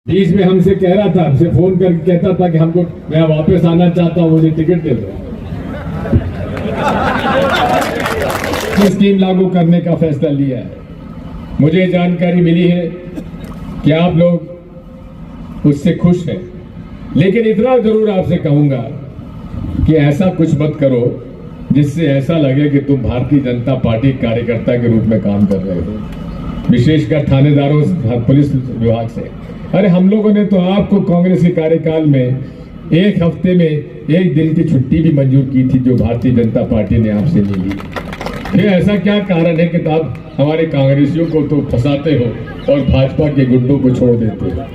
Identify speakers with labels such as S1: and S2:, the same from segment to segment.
S1: बीच में हमसे कह रहा था, हमसे फोन करके कहता था कि हमको मैं वापस आना चाहता हूं, मुझे टिकट दे दो। स्कीम लागू करने का फैसला लिया है। मुझे जानकारी मिली है कि आप लोग उससे खुश हैं, लेकिन इतना जरूर आपसे कहूंगा कि ऐसा कुछ मत करो जिससे ऐसा लगे कि तुम भारतीय जनता पार्टी कार्यकर्ता के रूप में काम कर रहे हो, विशेषकर थानेदारों, पुलिस विभाग से। अरे हम लोगों ने तो आपको कांग्रेस के कार्यकाल में एक हफ्ते में एक दिन की छुट्टी भी मंजूर की थी, जो भारतीय जनता पार्टी ने आपसे नहीं ली। फिर ऐसा क्या कारण है कि आप हमारे कांग्रेसियों को तो फंसाते हो और भाजपा के गुंडों को छोड़ देते हो?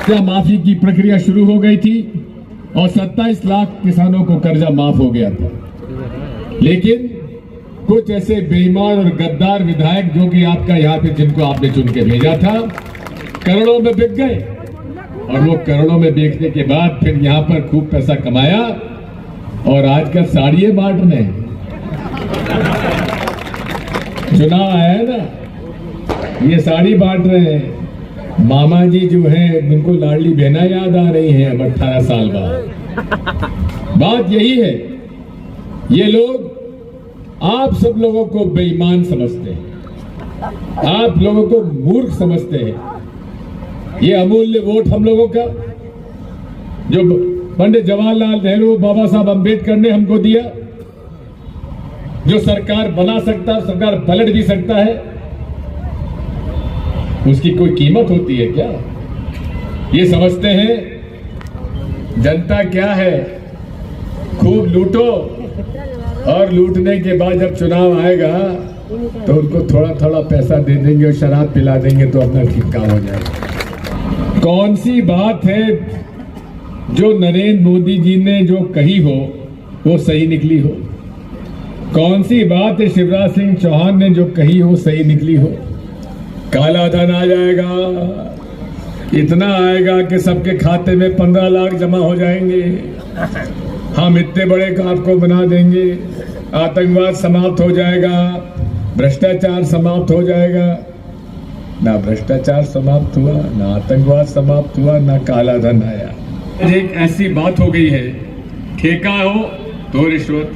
S1: क्या माफी की प्रक्रिया शुरू हो गई थी और 27 लाख किसानों को कर्जा माफ हो गया था, लेकिन कुछ ऐसे बेईमान और गद्दार विधायक जो कि आपका यहाँ पे, जिनको आपने चुन के भेजा था, करोड़ों में बिक गए। और वो करोड़ों में बेचने के बाद फिर यहाँ पर खूब पैसा कमाया और आजकल साड़ियां बांट रहे हैं। चुनाव है ना, ये साड़ी बांट रहे हैं। मामा जी जो है उनको लाडली बहना याद आ रही है अब 18 साल बाद। बात यही है, ये लोग आप सब लोगों को बेईमान समझते हैं, आप लोगों को मूर्ख समझते हैं। ये अमूल्य वोट हम लोगों का, जो पंडित जवाहरलाल नेहरू, बाबा साहब अंबेडकर ने हमको दिया, जो सरकार बना सकता है, सरकार पलट भी सकता है, उसकी कोई कीमत होती है क्या? ये समझते हैं जनता क्या है, खूब लूटो और लूटने के बाद जब चुनाव आएगा तो उनको थोड़ा थोड़ा पैसा दे देंगे और शराब पिला देंगे तो अपना ठीक काम हो जाएगा। कौन सी बात है जो नरेंद्र मोदी जी ने जो कही हो वो सही निकली हो? कौन सी बात है शिवराज सिंह चौहान ने जो कही हो सही निकली हो? काला धन आ जाएगा, इतना आएगा कि सबके खाते में 15 लाख जमा हो जाएंगे, हम इतने बड़े काम को बना देंगे, आतंकवाद समाप्त हो जाएगा, भ्रष्टाचार समाप्त हो जाएगा। ना भ्रष्टाचार समाप्त हुआ, ना आतंकवाद समाप्त हुआ, ना काला धन आया। एक ऐसी बात हो गई है, ठेका हो तो रिश्वत,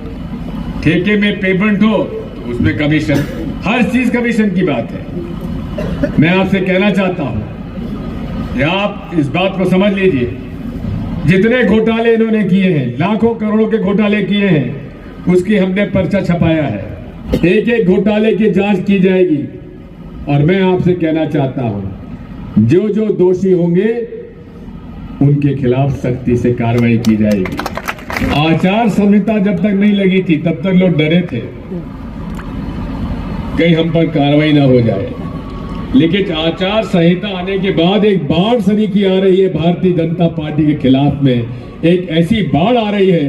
S1: ठेके में पेमेंट हो तो उसमें कमीशन, हर चीज कमीशन की बात है। मैं आपसे कहना चाहता हूं कि आप इस बात को समझ लीजिए, जितने घोटाले इन्होंने किए हैं, लाखों करोड़ों के घोटाले किए हैं, उसकी हमने पर्चा छपाया है। एक एक घोटाले की जांच की जाएगी और मैं आपसे कहना चाहता हूं, जो जो दोषी होंगे उनके खिलाफ सख्ती से कार्रवाई की जाएगी। आचार संहिता जब तक नहीं लगी थी तब तक लोग डरे थे कहीं हम पर कार्रवाई ना हो जाए, लेकिन आचार संहिता आने के बाद एक बाढ़ सरीखी आ रही है भारतीय जनता पार्टी के खिलाफ में। एक ऐसी बाढ़ आ रही है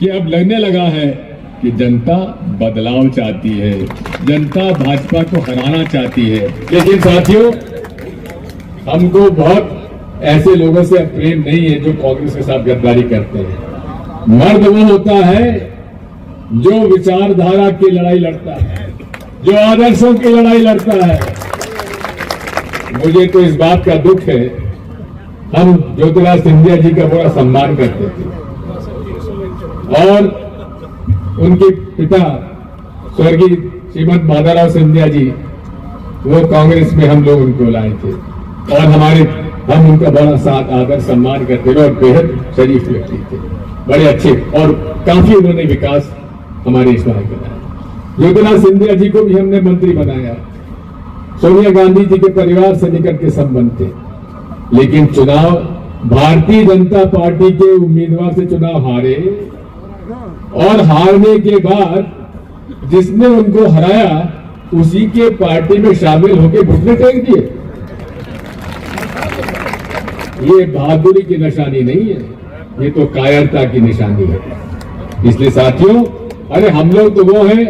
S1: कि अब लगने लगा है कि जनता बदलाव चाहती है, जनता भाजपा को हराना चाहती है। लेकिन साथियों, हमको बहुत ऐसे लोगों से अब प्रेम नहीं है जो कांग्रेस के साथ गद्दारी करते हैं। मर्द वो होता है जो विचारधारा की लड़ाई लड़ता है, जो आदर्शों की लड़ाई लड़ता है। मुझे तो इस बात का दुख है, हम ज्योतिराज सिंधिया जी का बड़ा सम्मान करते थे और उनके पिता स्वर्गीय श्रीमद माधवराव सिंधिया जी, वो कांग्रेस में हम लोग उनको लाए थे और हम उनका बड़ा साथ आदर सम्मान करते थे और बेहद शरीफ व्यक्ति थे, बड़े अच्छे, और काफी उन्होंने विकास हमारे इस बार कराया। ज्योतिराज सिंधिया जी को भी हमने मंत्री बनाया, सोनिया गांधी जी के परिवार से निकट के संबंध थे, लेकिन चुनाव भारतीय जनता पार्टी के उम्मीदवार से चुनाव हारे और हारने के बाद जिसने उनको हराया उसी के पार्टी में शामिल होकर घुटने टेक दिए। ये बहादुरी की निशानी नहीं है, ये तो कायरता की निशानी है। इसलिए साथियों, अरे हम लोग तो वो हैं,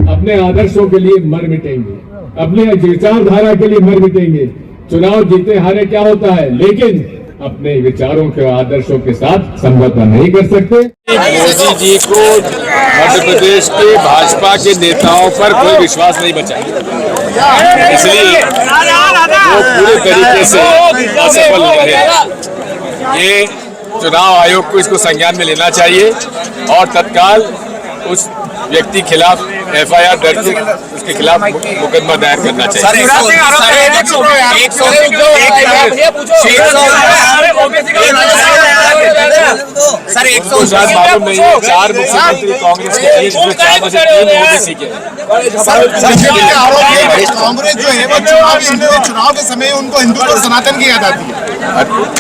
S1: अपने आदर्शों के लिए मर मिटेंगे, अपने विचारधारा के लिए मर मिटेंगे। चुनाव जीते हारे क्या होता है, लेकिन अपने विचारों के आदर्शों के साथ समझौता नहीं कर सकते।
S2: मोदी जी को मध्य प्रदेश के भाजपा के नेताओं पर कोई विश्वास नहीं बचा, इसलिए वो पूरे तरीके से असफल रहे। ये चुनाव आयोग को इसको संज्ञान में लेना चाहिए और तत्काल उस व्यक्ति खिलाफ FIR दर्ज, उसके खिलाफ मुकदमा दायर करना चाहिए।
S3: सर
S2: उनको शायद मालूम नहीं है, 4 मुख्यमंत्री कांग्रेस के थे, जिसमें 4 में से 3 ओबीसी के।
S3: कांग्रेस जो है वो चुनाव के समय उनको हिंदू और सनातन की याद आती है।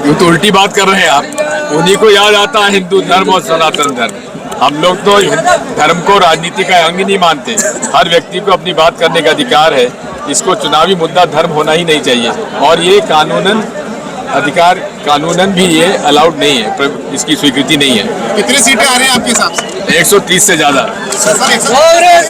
S2: ये तो उल्टी बात कर रहे हैं आप। उन्हीं को याद आता है हिंदू धर्म और सनातन धर्म। हम लोग तो धर्म को राजनीति का अंग नहीं मानते। हर व्यक्ति को अपनी बात करने का अधिकार है। इसको चुनावी मुद्दा धर्म होना ही नहीं चाहिए और ये कानूनन अधिकार, कानूनन भी ये अलाउड नहीं है, इसकी स्वीकृति नहीं है।
S3: कितनी सीटें आ रही हैं आपके हिसाब से?
S2: 130 से ज्यादा।